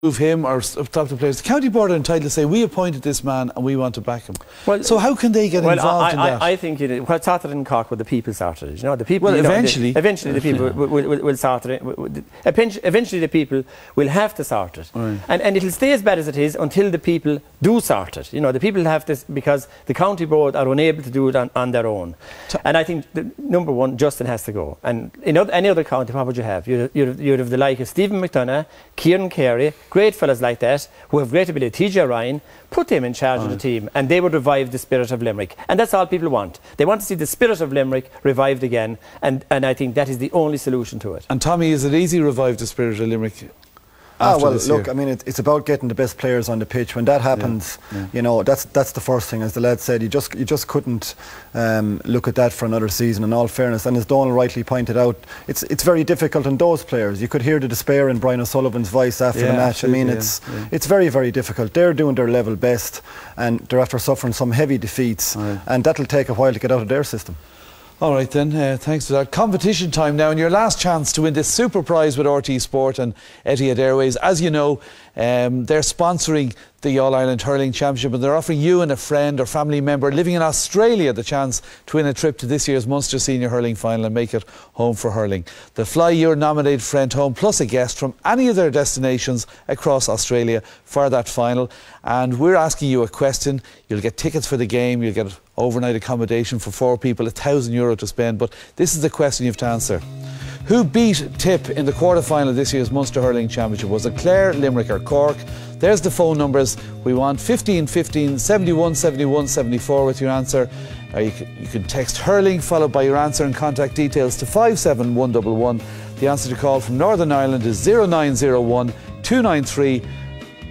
move him or stop the players. The county board are entitled to say, we appointed this man and we want to back him. Well, so how can they get involved in that? I think what started in Cork, the people started it. You know, the people. Well, eventually the people will start it. Eventually, the people will have to start it, right. and it'll stay as bad as it is until the people do start it. You know, the people have this because the county board are unable to do it on their own. And I think number one, Justin has to go. And in any other county, what would you have? You'd have the like of Stephen McDonough, Kieran Carey, great fellas like that who have great ability. TJ Ryan, put them in charge of the team, and they would revive the spirit of Limerick. And that's all people want. They want to see the spirit of Limerick revived again, and I think that is the only solution to it. And Tommy, is it easy to revive the spirit of Limerick? Well, look, I mean, it's about getting the best players on the pitch. When that happens, you know, that's the first thing. As the lad said, you just couldn't look at that for another season. In all fairness, and as Donal rightly pointed out, it's very difficult on those players. You could hear the despair in Brian O'Sullivan's voice after the match. I mean, it's very, very difficult. They're doing their level best, and they're after suffering some heavy defeats, and that'll take a while to get out of their system. All right then, thanks for that. Competition time now, and your last chance to win this super prize with RT Sport and Etihad Airways. As you know, they're sponsoring the All-Ireland Hurling Championship, and they're offering you and a friend or family member living in Australia the chance to win a trip to this year's Munster Senior Hurling Final and make it home for hurling. They'll fly your nominated friend home plus a guest from any of their destinations across Australia for that final. And we're asking you a question. You'll get tickets for the game, you'll get overnight accommodation for 4 people, €1,000 to spend. But this is the question you have to answer. Who beat Tip in the quarter-final of this year's Munster Hurling Championship? Was it Clare, Limerick or Cork? There's the phone numbers. We want 15 15 71 71 74 with your answer. You can text hurling followed by your answer and contact details to 57111. The answer to call from Northern Ireland is 0901 293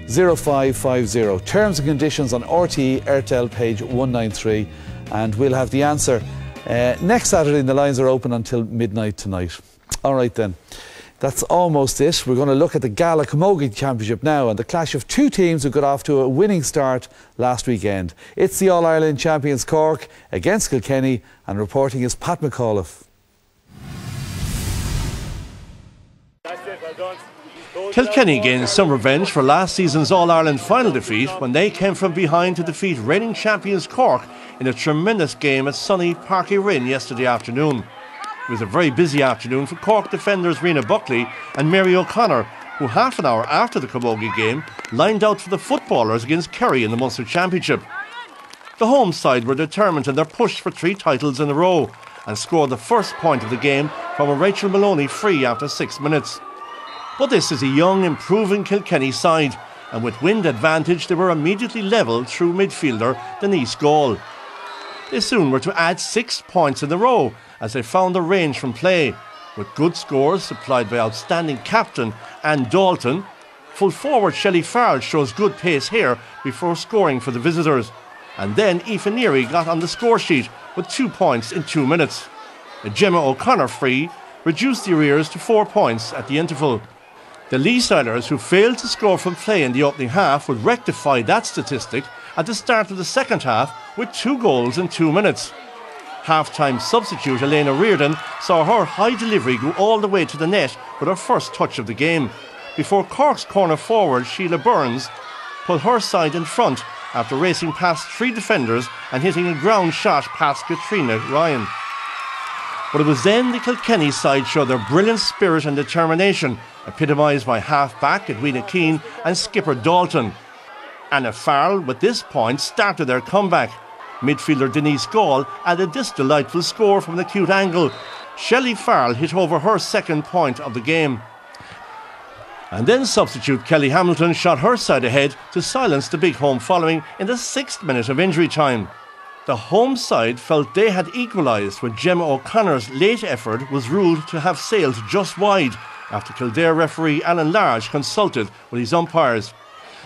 0550. Terms and conditions on RTE Airtel page 193, and we'll have the answer next Saturday, and the lines are open until midnight tonight. All right then, that's almost it. We're going to look at the GAA Camogie Championship now and the clash of 2 teams who got off to a winning start last weekend. It's the All-Ireland champions Cork against Kilkenny, and reporting is Pat McAuliffe. Kilkenny gained some revenge for last season's All-Ireland final defeat when they came from behind to defeat reigning champions Cork in a tremendous game at sunny Páirc Uí Rinn yesterday afternoon. It was a very busy afternoon for Cork defenders Rena Buckley and Mary O'Connor, who half an hour after the Camogie game lined out for the footballers against Kerry in the Munster Championship. The home side were determined in their push for 3 titles in a row and scored the first point of the game from a Rachel Maloney free after 6 minutes. But this is a young, improving Kilkenny side, and with wind advantage they were immediately levelled through midfielder Denise Gall. They soon were to add 6 points in a row as they found a range from play, with good scores supplied by outstanding captain Anne Dalton. Full forward Shelley Farrell shows good pace here before scoring for the visitors, and then Aoife Neary got on the score sheet with 2 points in 2 minutes. A Gemma O'Connor free reduced the arrears to 4 points at the interval. The Leesiders, who failed to score from play in the opening half, would rectify that statistic at the start of the second half with 2 goals in 2 minutes. Half-time substitute Elena Reardon saw her high delivery go all the way to the net with her first touch of the game, before Cork's corner forward Sheila Burns put her side in front after racing past 3 defenders and hitting a ground shot past Katrina Ryan. But it was then the Kilkenny side showed their brilliant spirit and determination, epitomised by half-back Edwina Keane and skipper Dalton. Anna Farrell, with this point, started their comeback. Midfielder Denise Gall added this delightful score from an acute angle. Shelley Farrell hit over her second point of the game. And then substitute Kelly Hamilton shot her side ahead to silence the big home following in the 6th minute of injury time. The home side felt they had equalised when Gemma O'Connor's late effort was ruled to have sailed just wide after Kildare referee Alan Large consulted with his umpires.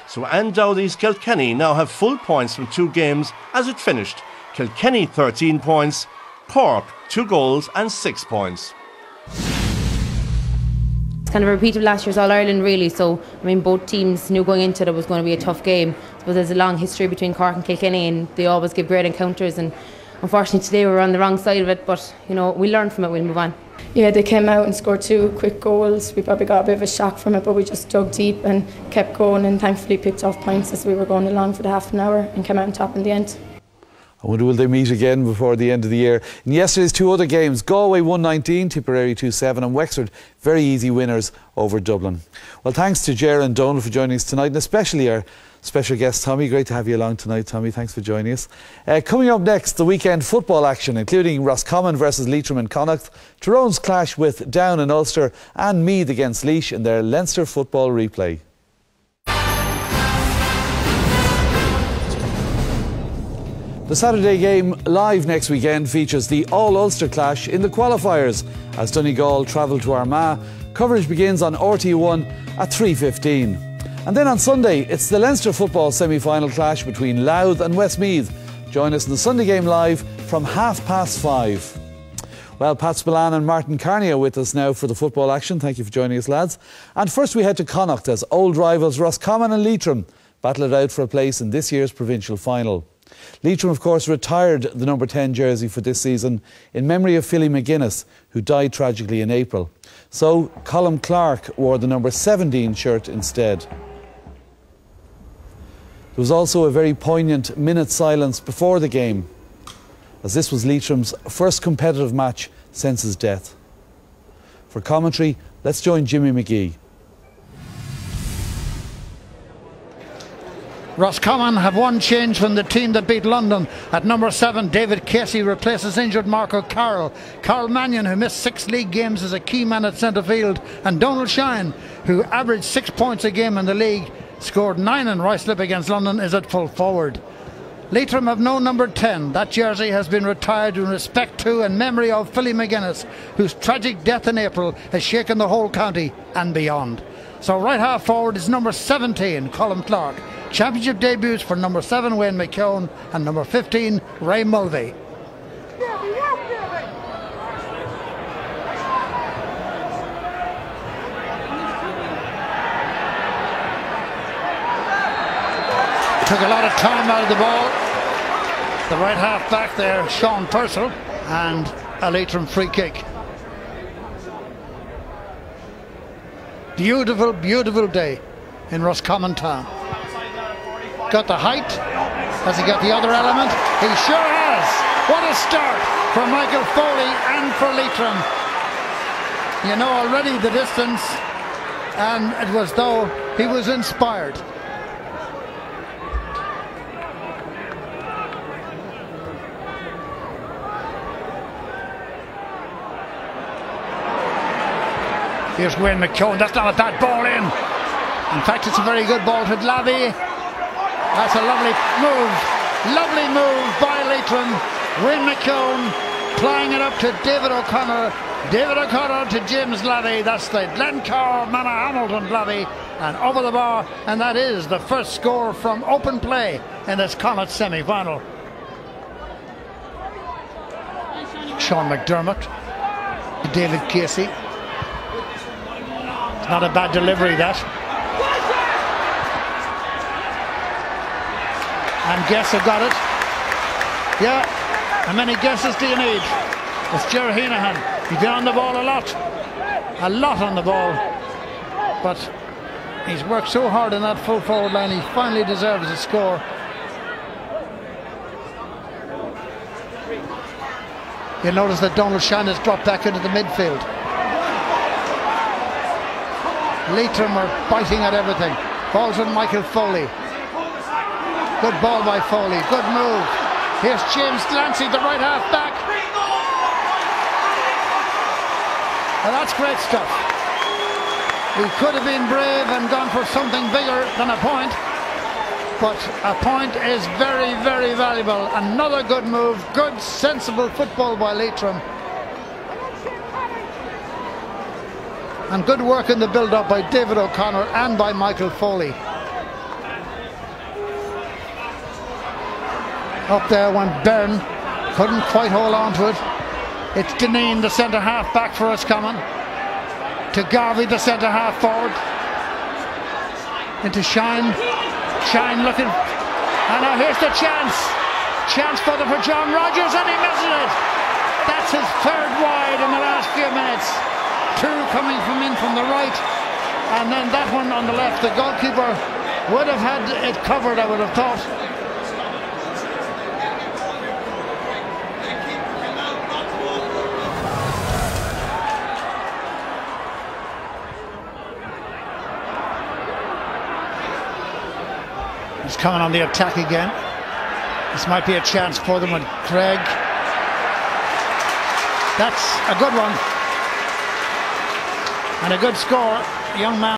So Anne Dowdie's Kilkenny now have full points from 2 games as it finished. Kilkenny 13 points, Cork 2 goals and 6 points. It's kind of a repeat of last year's All-Ireland really, so I mean both teams knew going into it was going to be a tough game, but there's a long history between Cork and Kilkenny and they always give great encounters, and unfortunately today we were on the wrong side of it, but you know, we learned from it, we'll move on. Yeah, they came out and scored 2 quick goals. We probably got a bit of a shock from it, but we just dug deep and kept going, and thankfully picked off points as we were going along for the half an hour and came out on top in the end. I wonder will they meet again before the end of the year. In yesterday's 2 other games, Galway 1-19, Tipperary 2-7 and Wexford very easy winners over Dublin. Well, thanks to Ger and Donal for joining us tonight, and especially our special guest Tommy. Great to have you along tonight, Tommy. Thanks for joining us. Coming up next, the weekend football action, including Roscommon versus Leitrim and Connacht, Tyrone's clash with Down and Ulster, and Meath against Laois in their Leinster football replay. The Saturday game live next weekend features the All-Ulster clash in the qualifiers as Donegal travel to Armagh. Coverage begins on RT1 at 3:15. And then on Sunday, it's the Leinster football semi-final clash between Louth and Westmeath. Join us in the Sunday game live from 5:30. Well, Pat Spillane and Martin Carney are with us now for the football action. Thank you for joining us, lads. And first we head to Connacht as old rivals Roscommon and Leitrim battle it out for a place in this year's provincial final. Leitrim, of course, retired the number 10 jersey for this season in memory of Philly McGuinness, who died tragically in April. So Colm Clark wore the number 17 shirt instead. There was also a very poignant minute silence before the game, as this was Leitrim's first competitive match since his death. For commentary, let's join Jimmy McGee. Roscommon have one change from the team that beat London. At number 7, David Casey replaces injured Marco Carroll. Carl Mannion, who missed 6 league games, is a key man at centre field. And Donal O'Grady, who averaged 6 points a game in the league, scored 9 in Ruislip against London, is at full forward. Leitrim have no number 10. That jersey has been retired in respect to and memory of Philly McGuinness, whose tragic death in April has shaken the whole county and beyond. So right half forward is number 17, Colm Clark. Championship debuts for number 7, Wayne McKeown, and number 15, Ray Mulvey. Took a lot of time out of the ball. The right half back there, Sean Purcell, and a Leitrim free kick. Beautiful, beautiful day in Roscommon town. Got the height. Has he got the other element? He sure has. What a start for Michael Foley and for Leitrim. You know already the distance, and it was though he was inspired. Here's Wayne McKeown. That's not a bad ball in. In fact, it's a very good ball to Lavey. That's a lovely move by Leitrim. Wayne McKeown playing it up to David O'Connor. David O'Connor to James Lavey. That's the Glencoe Manor Hamilton Lavey, and over the bar, and that is the first score from open play in this Connacht semi-final. Sean McDermott to David Casey. It's not a bad delivery, that. And Guess have got it. Yeah. How many guesses do you need? It's Ger Loughnane. He's been on the ball a lot on the ball. But he's worked so hard in that full forward line, he finally deserves a score. You'll notice that Donal O'Grady has dropped back into the midfield. Leitrim are biting at everything. Ball's with Michael Foley. Good ball by Foley, good move. Here's James Delancey, the right half back. Well, that's great stuff. He could have been brave and gone for something bigger than a point, but a point is very, very valuable. Another good move, good, sensible football by Leitrim. And good work in the build-up by David O'Connor and by Michael Foley. Up there went Byrne, couldn't quite hold on to it. It's Dineen, the centre half back for Roscommon. To Garvey, the centre half forward. Into Shine. Shine looking. And now here's the chance. Chance for John Rogers, and he misses it. That's his third wide in the last few minutes. Two coming from the right, and then that one on the left. The goalkeeper would have had it covered, I would have thought. He's coming on the attack again. This might be a chance for them with Craig. That's a good one. And a good score. Young man.